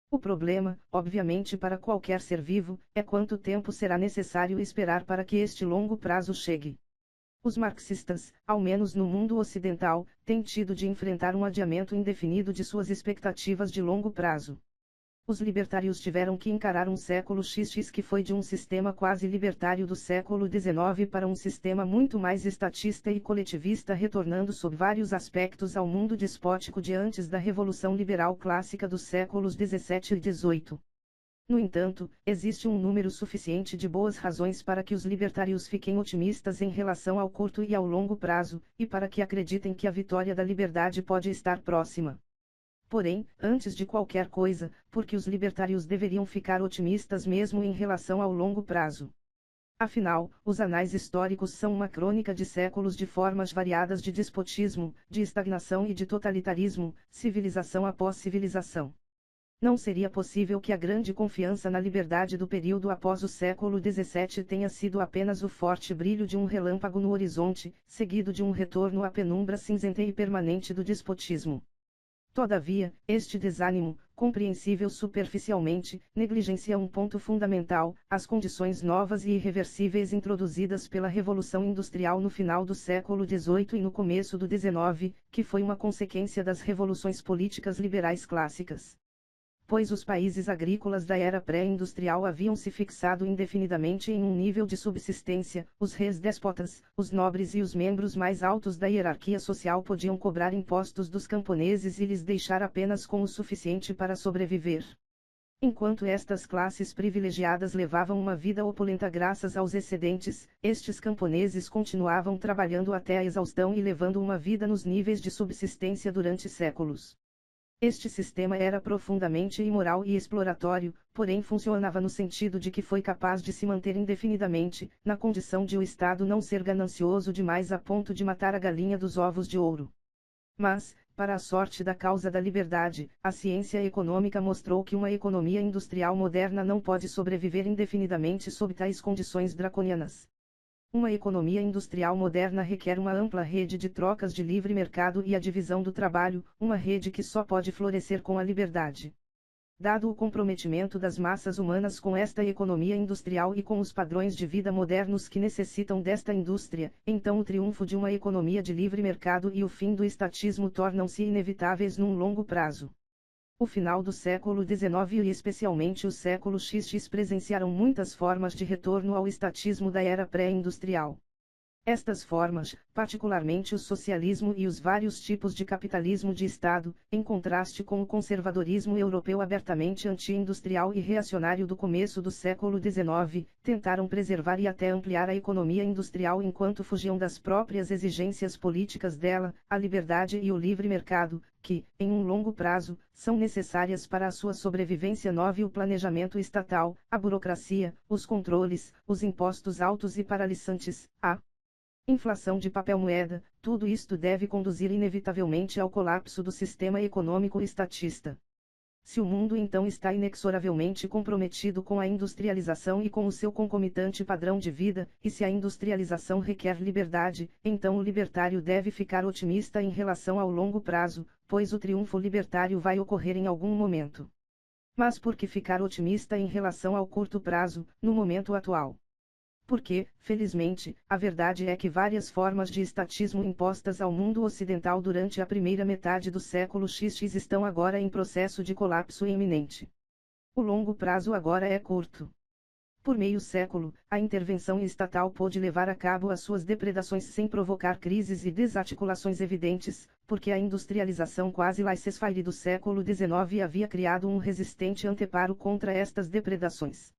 A: O problema, obviamente para qualquer ser vivo, é quanto tempo será necessário esperar para que este longo prazo chegue. Os marxistas, ao menos no mundo ocidental, têm tido de enfrentar um adiamento indefinido de suas expectativas de longo prazo. Os libertários tiveram que encarar um século XX que foi de um sistema quase libertário do século XIX para um sistema muito mais estatista e coletivista, retornando sob vários aspectos ao mundo despótico de antes da Revolução Liberal clássica dos séculos XVII e XVIII. No entanto, existe um número suficiente de boas razões para que os libertários fiquem otimistas em relação ao curto e ao longo prazo, e para que acreditem que a vitória da liberdade pode estar próxima. Porém, antes de qualquer coisa, por que os libertários deveriam ficar otimistas mesmo em relação ao longo prazo? Afinal, os anais históricos são uma crônica de séculos de formas variadas de despotismo, de estagnação e de totalitarismo, civilização após civilização. Não seria possível que a grande confiança na liberdade do período após o século XVII tenha sido apenas o forte brilho de um relâmpago no horizonte, seguido de um retorno à penumbra cinzenta e permanente do despotismo. Todavia, este desânimo, compreensível superficialmente, negligencia um ponto fundamental: as condições novas e irreversíveis introduzidas pela Revolução Industrial no final do século XVIII e no começo do XIX, que foi uma consequência das revoluções políticas liberais clássicas. Pois os países agrícolas da era pré-industrial haviam se fixado indefinidamente em um nível de subsistência, os reis déspotas, os nobres e os membros mais altos da hierarquia social podiam cobrar impostos dos camponeses e lhes deixar apenas com o suficiente para sobreviver. Enquanto estas classes privilegiadas levavam uma vida opulenta graças aos excedentes, estes camponeses continuavam trabalhando até a exaustão e levando uma vida nos níveis de subsistência durante séculos. Este sistema era profundamente imoral e exploratório, porém funcionava no sentido de que foi capaz de se manter indefinidamente, na condição de o Estado não ser ganancioso demais a ponto de matar a galinha dos ovos de ouro. Mas, para a sorte da causa da liberdade, a ciência econômica mostrou que uma economia industrial moderna não pode sobreviver indefinidamente sob tais condições draconianas. Uma economia industrial moderna requer uma ampla rede de trocas de livre mercado e a divisão do trabalho, uma rede que só pode florescer com a liberdade. Dado o comprometimento das massas humanas com esta economia industrial e com os padrões de vida modernos que necessitam desta indústria, então o triunfo de uma economia de livre mercado e o fim do estatismo tornam-se inevitáveis num longo prazo. O final do século XIX e especialmente o século XX presenciaram muitas formas de retorno ao estatismo da era pré-industrial. Estas formas, particularmente o socialismo e os vários tipos de capitalismo de Estado, em contraste com o conservadorismo europeu abertamente anti-industrial e reacionário do começo do século XIX, tentaram preservar e até ampliar a economia industrial enquanto fugiam das próprias exigências políticas dela, a liberdade e o livre mercado, que, em um longo prazo, são necessárias para a sua sobrevivência nova e o planejamento estatal, a burocracia, os controles, os impostos altos e paralisantes, a inflação de papel-moeda, tudo isto deve conduzir inevitavelmente ao colapso do sistema econômico estatista. Se o mundo então está inexoravelmente comprometido com a industrialização e com o seu concomitante padrão de vida, e se a industrialização requer liberdade, então o libertário deve ficar otimista em relação ao longo prazo, pois o triunfo libertário vai ocorrer em algum momento. Mas por que ficar otimista em relação ao curto prazo, no momento atual? Porque, felizmente, a verdade é que várias formas de estatismo impostas ao mundo ocidental durante a primeira metade do século XX estão agora em processo de colapso iminente. O longo prazo agora é curto. Por meio século, a intervenção estatal pôde levar a cabo as suas depredações sem provocar crises e desarticulações evidentes, porque a industrialização quase laissez-faire do século XIX havia criado um resistente anteparo contra estas depredações.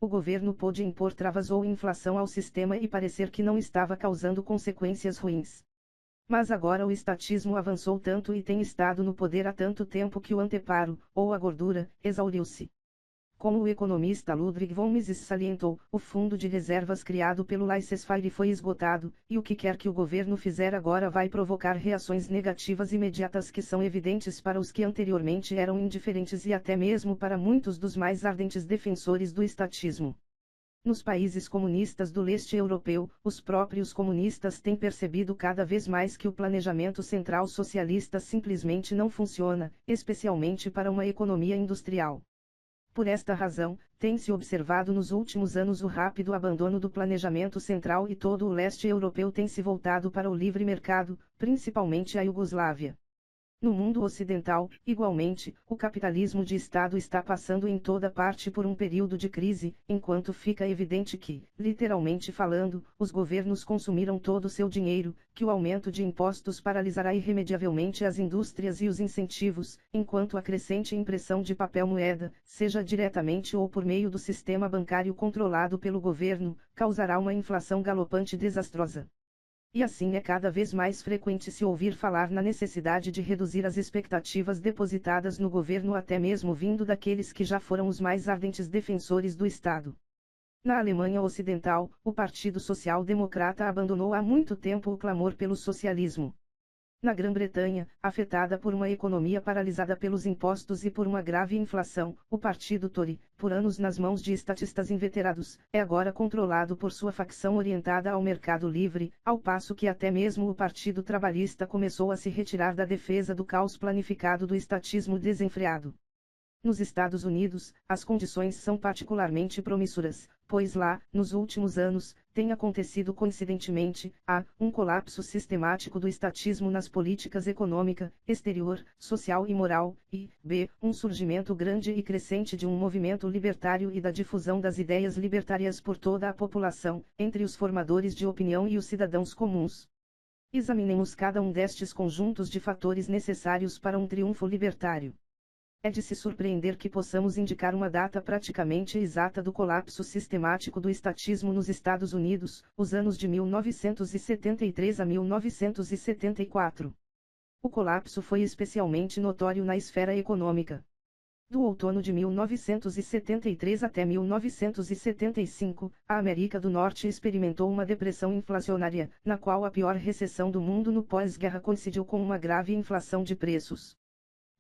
A: O governo pôde impor travas ou inflação ao sistema e parecer que não estava causando consequências ruins. Mas agora o estatismo avançou tanto e tem estado no poder há tanto tempo que o anteparo, ou a gordura, exauriu-se. Como o economista Ludwig von Mises salientou, o fundo de reservas criado pelo laissez-faire foi esgotado, e o que quer que o governo fizer agora vai provocar reações negativas imediatas que são evidentes para os que anteriormente eram indiferentes e até mesmo para muitos dos mais ardentes defensores do estatismo. Nos países comunistas do leste europeu, os próprios comunistas têm percebido cada vez mais que o planejamento central socialista simplesmente não funciona, especialmente para uma economia industrial. Por esta razão, tem-se observado nos últimos anos o rápido abandono do planejamento central e todo o leste europeu tem se voltado para o livre mercado, principalmente a Iugoslávia. No mundo ocidental, igualmente, o capitalismo de Estado está passando em toda parte por um período de crise, enquanto fica evidente que, literalmente falando, os governos consumiram todo o seu dinheiro, que o aumento de impostos paralisará irremediavelmente as indústrias e os incentivos, enquanto a crescente impressão de papel-moeda, seja diretamente ou por meio do sistema bancário controlado pelo governo, causará uma inflação galopante e desastrosa. E assim é cada vez mais frequente se ouvir falar na necessidade de reduzir as expectativas depositadas no governo até mesmo vindo daqueles que já foram os mais ardentes defensores do Estado. Na Alemanha Ocidental, o Partido Social Democrata abandonou há muito tempo o clamor pelo socialismo. Na Grã-Bretanha, afetada por uma economia paralisada pelos impostos e por uma grave inflação, o Partido Tory, por anos nas mãos de estatistas inveterados, é agora controlado por sua facção orientada ao mercado livre, ao passo que até mesmo o Partido Trabalhista começou a se retirar da defesa do caos planificado do estatismo desenfreado. Nos Estados Unidos, as condições são particularmente promissoras, pois lá, nos últimos anos, tem acontecido coincidentemente, a, um colapso sistemático do estatismo nas políticas econômica, exterior, social e moral, e, b, um surgimento grande e crescente de um movimento libertário e da difusão das ideias libertárias por toda a população, entre os formadores de opinião e os cidadãos comuns. Examinemos cada um destes conjuntos de fatores necessários para um triunfo libertário. É de se surpreender que possamos indicar uma data praticamente exata do colapso sistemático do estatismo nos Estados Unidos, os anos de 1973 a 1974. O colapso foi especialmente notório na esfera econômica. Do outono de 1973 até 1975, a América do Norte experimentou uma depressão inflacionária, na qual a pior recessão do mundo no pós-guerra coincidiu com uma grave inflação de preços.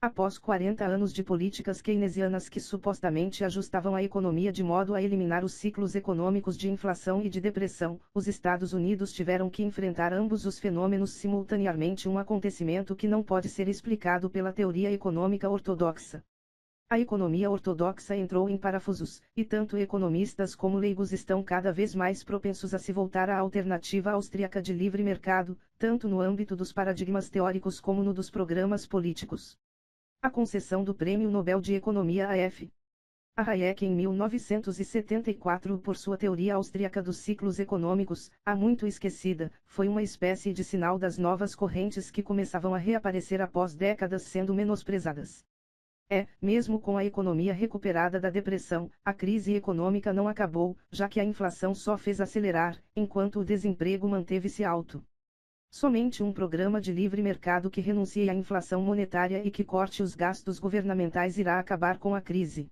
A: Após 40 anos de políticas keynesianas que supostamente ajustavam a economia de modo a eliminar os ciclos econômicos de inflação e de depressão, os Estados Unidos tiveram que enfrentar ambos os fenômenos simultaneamente, um acontecimento que não pode ser explicado pela teoria econômica ortodoxa. A economia ortodoxa entrou em parafusos, e tanto economistas como leigos estão cada vez mais propensos a se voltar à alternativa austríaca de livre mercado, tanto no âmbito dos paradigmas teóricos como no dos programas políticos. A concessão do Prêmio Nobel de Economia a F. A Hayek em 1974 por sua teoria austríaca dos ciclos econômicos, há muito esquecida, foi uma espécie de sinal das novas correntes que começavam a reaparecer após décadas sendo menosprezadas. Mesmo com a economia recuperada da depressão, a crise econômica não acabou, já que a inflação só fez acelerar, enquanto o desemprego manteve-se alto. Somente um programa de livre mercado que renuncie à inflação monetária e que corte os gastos governamentais irá acabar com a crise.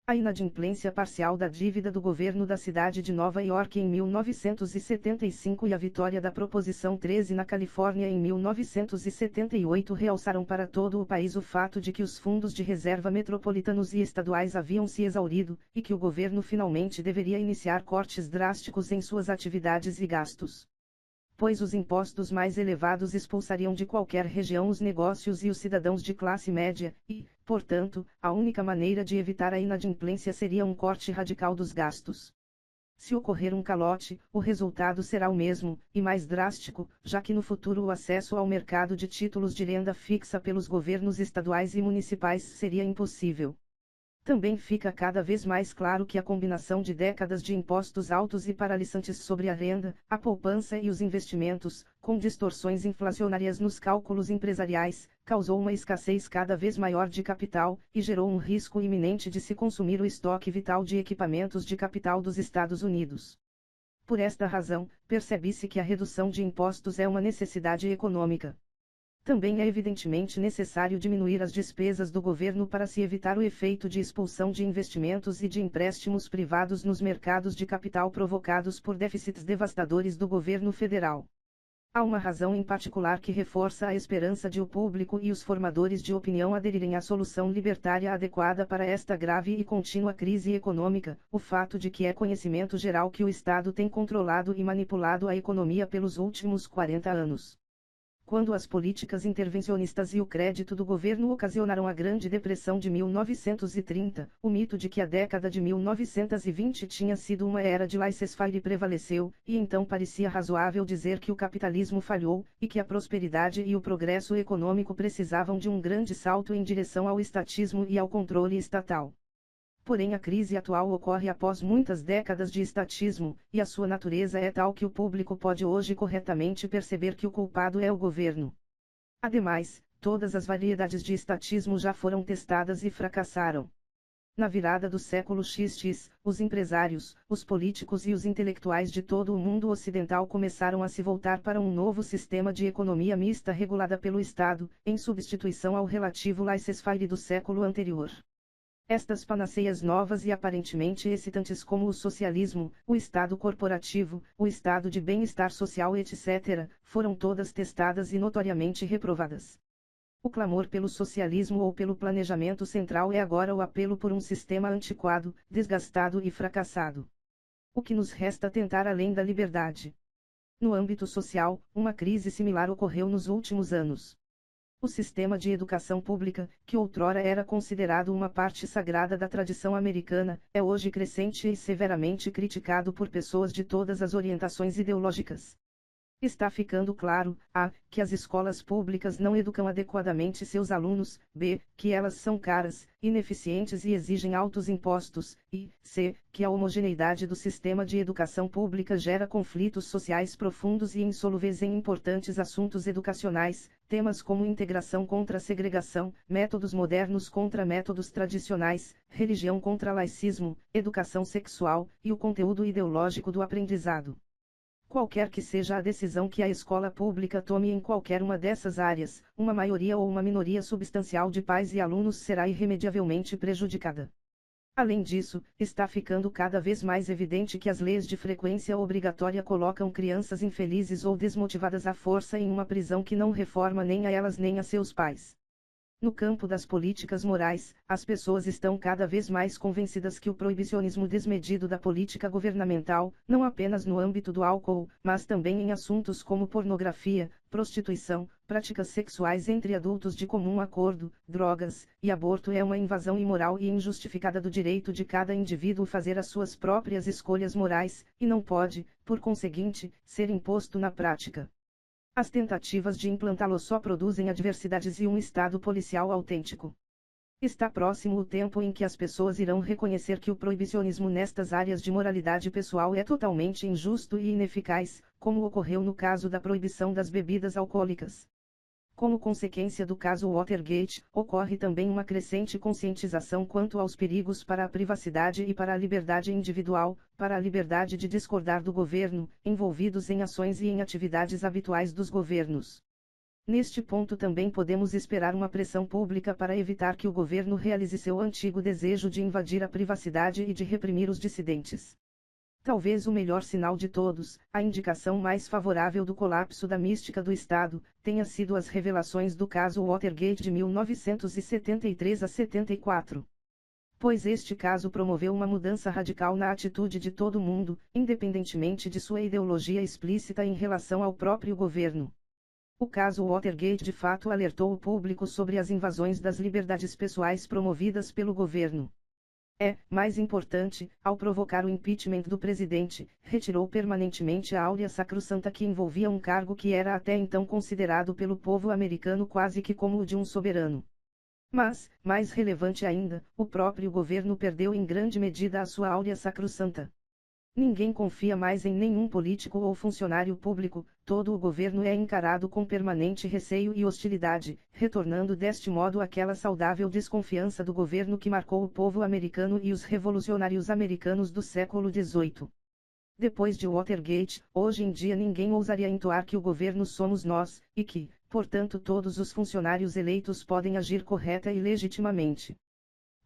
A: A inadimplência parcial da dívida do governo da cidade de Nova York em 1975 e a vitória da Proposição 13 na Califórnia em 1978 realçaram para todo o país o fato de que os fundos de reserva metropolitanos e estaduais haviam se exaurido, e que o governo finalmente deveria iniciar cortes drásticos em suas atividades e gastos. Pois os impostos mais elevados expulsariam de qualquer região os negócios e os cidadãos de classe média, e, portanto, a única maneira de evitar a inadimplência seria um corte radical dos gastos. Se ocorrer um calote, o resultado será o mesmo, e mais drástico, já que no futuro o acesso ao mercado de títulos de renda fixa pelos governos estaduais e municipais seria impossível. Também fica cada vez mais claro que a combinação de décadas de impostos altos e paralisantes sobre a renda, a poupança e os investimentos, com distorções inflacionárias nos cálculos empresariais, causou uma escassez cada vez maior de capital, e gerou um risco iminente de se consumir o estoque vital de equipamentos de capital dos Estados Unidos. Por esta razão, percebe-se que a redução de impostos é uma necessidade econômica. Também é evidentemente necessário diminuir as despesas do governo para se evitar o efeito de expulsão de investimentos e de empréstimos privados nos mercados de capital provocados por déficits devastadores do governo federal. Há uma razão em particular que reforça a esperança de o público e os formadores de opinião aderirem à solução libertária adequada para esta grave e contínua crise econômica, o fato de que é conhecimento geral que o Estado tem controlado e manipulado a economia pelos últimos 40 anos. Quando as políticas intervencionistas e o crédito do governo ocasionaram a Grande Depressão de 1930, o mito de que a década de 1920 tinha sido uma era de laissez-faire prevaleceu, e então parecia razoável dizer que o capitalismo falhou, e que a prosperidade e o progresso econômico precisavam de um grande salto em direção ao estatismo e ao controle estatal. Porém a crise atual ocorre após muitas décadas de estatismo, e a sua natureza é tal que o público pode hoje corretamente perceber que o culpado é o governo. Ademais, todas as variedades de estatismo já foram testadas e fracassaram. Na virada do século XX, os empresários, os políticos e os intelectuais de todo o mundo ocidental começaram a se voltar para um novo sistema de economia mista regulada pelo Estado, em substituição ao relativo laissez-faire do século anterior. Estas panaceias novas e aparentemente excitantes como o socialismo, o Estado corporativo, o Estado de bem-estar social etc., foram todas testadas e notoriamente reprovadas. O clamor pelo socialismo ou pelo planejamento central é agora o apelo por um sistema antiquado, desgastado e fracassado. O que nos resta tentar além da liberdade? No âmbito social, uma crise similar ocorreu nos últimos anos. O sistema de educação pública, que outrora era considerado uma parte sagrada da tradição americana, é hoje crescente e severamente criticado por pessoas de todas as orientações ideológicas. Está ficando claro, a, que as escolas públicas não educam adequadamente seus alunos, b, que elas são caras, ineficientes e exigem altos impostos, e, c, que a homogeneidade do sistema de educação pública gera conflitos sociais profundos e insolúveis em importantes assuntos educacionais, temas como integração contra segregação, métodos modernos contra métodos tradicionais, religião contra laicismo, educação sexual, e o conteúdo ideológico do aprendizado. Qualquer que seja a decisão que a escola pública tome em qualquer uma dessas áreas, uma maioria ou uma minoria substancial de pais e alunos será irremediavelmente prejudicada. Além disso, está ficando cada vez mais evidente que as leis de frequência obrigatória colocam crianças infelizes ou desmotivadas à força em uma prisão que não reforma nem a elas nem a seus pais. No campo das políticas morais, as pessoas estão cada vez mais convencidas que o proibicionismo desmedido da política governamental, não apenas no âmbito do álcool, mas também em assuntos como pornografia, prostituição, práticas sexuais entre adultos de comum acordo, drogas, e aborto é uma invasão imoral e injustificada do direito de cada indivíduo fazer as suas próprias escolhas morais, e não pode, por conseguinte, ser imposto na prática. As tentativas de implantá-lo só produzem adversidades e um estado policial autêntico. Está próximo o tempo em que as pessoas irão reconhecer que o proibicionismo nestas áreas de moralidade pessoal é totalmente injusto e ineficaz, como ocorreu no caso da proibição das bebidas alcoólicas. Como consequência do caso Watergate, ocorre também uma crescente conscientização quanto aos perigos para a privacidade e para a liberdade individual, para a liberdade de discordar do governo, envolvidos em ações e em atividades habituais dos governos. Neste ponto também podemos esperar uma pressão pública para evitar que o governo realize seu antigo desejo de invadir a privacidade e de reprimir os dissidentes. Talvez o melhor sinal de todos, a indicação mais favorável do colapso da mística do Estado, tenha sido as revelações do caso Watergate de 1973 a 74. Pois este caso promoveu uma mudança radical na atitude de todo mundo, independentemente de sua ideologia explícita em relação ao próprio governo. O caso Watergate de fato alertou o público sobre as invasões das liberdades pessoais promovidas pelo governo. Mais importante, ao provocar o impeachment do presidente, retirou permanentemente a áurea sacrossanta que envolvia um cargo que era até então considerado pelo povo americano quase que como o de um soberano. Mas, mais relevante ainda, o próprio governo perdeu em grande medida a sua áurea sacrossanta. Ninguém confia mais em nenhum político ou funcionário público, todo o governo é encarado com permanente receio e hostilidade, retornando deste modo aquela saudável desconfiança do governo que marcou o povo americano e os revolucionários americanos do século XVIII. Depois de Watergate, hoje em dia ninguém ousaria entoar que o governo somos nós, e que, portanto, todos os funcionários eleitos podem agir correta e legitimamente.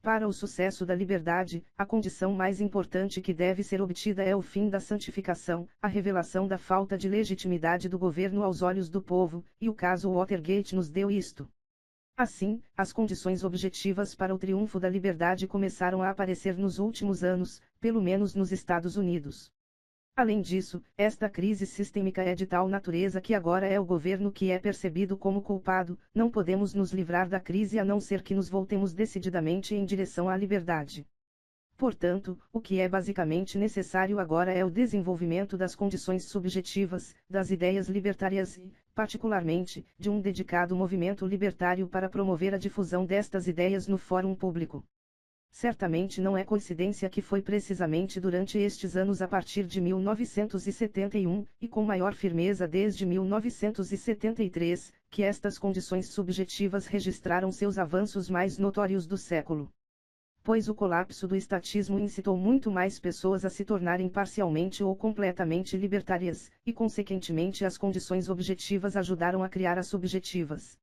A: Para o sucesso da liberdade, a condição mais importante que deve ser obtida é o fim da santificação, a revelação da falta de legitimidade do governo aos olhos do povo, e o caso Watergate nos deu isto. Assim, as condições objetivas para o triunfo da liberdade começaram a aparecer nos últimos anos, pelo menos nos Estados Unidos. Além disso, esta crise sistêmica é de tal natureza que agora é o governo que é percebido como culpado, não podemos nos livrar da crise a não ser que nos voltemos decididamente em direção à liberdade. Portanto, o que é basicamente necessário agora é o desenvolvimento das condições subjetivas, das ideias libertárias e, particularmente, de um dedicado movimento libertário para promover a difusão destas ideias no fórum público. Certamente não é coincidência que foi precisamente durante estes anos a partir de 1971, e com maior firmeza desde 1973, que estas condições subjetivas registraram seus avanços mais notórios do século. Pois o colapso do estatismo incitou muito mais pessoas a se tornarem parcialmente ou completamente libertárias, e consequentemente as condições objetivas ajudaram a criar as subjetivas.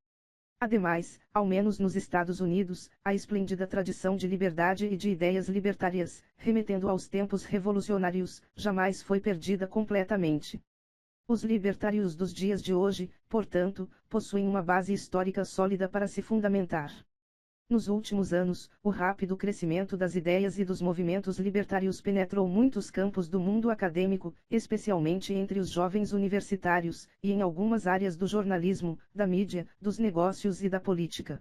A: Ademais, ao menos nos Estados Unidos, a esplêndida tradição de liberdade e de ideias libertárias, remetendo aos tempos revolucionários, jamais foi perdida completamente. Os libertários dos dias de hoje, portanto, possuem uma base histórica sólida para se fundamentar. Nos últimos anos, o rápido crescimento das ideias e dos movimentos libertários penetrou muitos campos do mundo acadêmico, especialmente entre os jovens universitários, e em algumas áreas do jornalismo, da mídia, dos negócios e da política.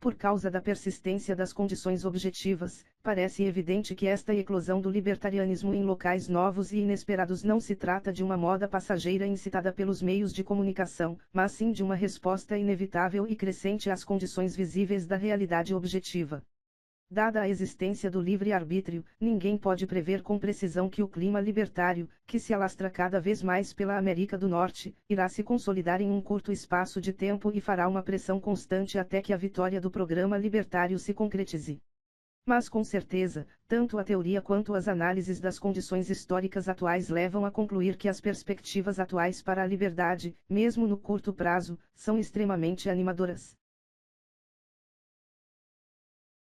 A: Por causa da persistência das condições objetivas, parece evidente que esta eclosão do libertarianismo em locais novos e inesperados não se trata de uma moda passageira incitada pelos meios de comunicação, mas sim de uma resposta inevitável e crescente às condições visíveis da realidade objetiva. Dada a existência do livre-arbítrio, ninguém pode prever com precisão que o clima libertário, que se alastra cada vez mais pela América do Norte, irá se consolidar em um curto espaço de tempo e fará uma pressão constante até que a vitória do programa libertário se concretize. Mas com certeza, tanto a teoria quanto as análises das condições históricas atuais levam a concluir que as perspectivas atuais para a liberdade, mesmo no curto prazo, são extremamente animadoras.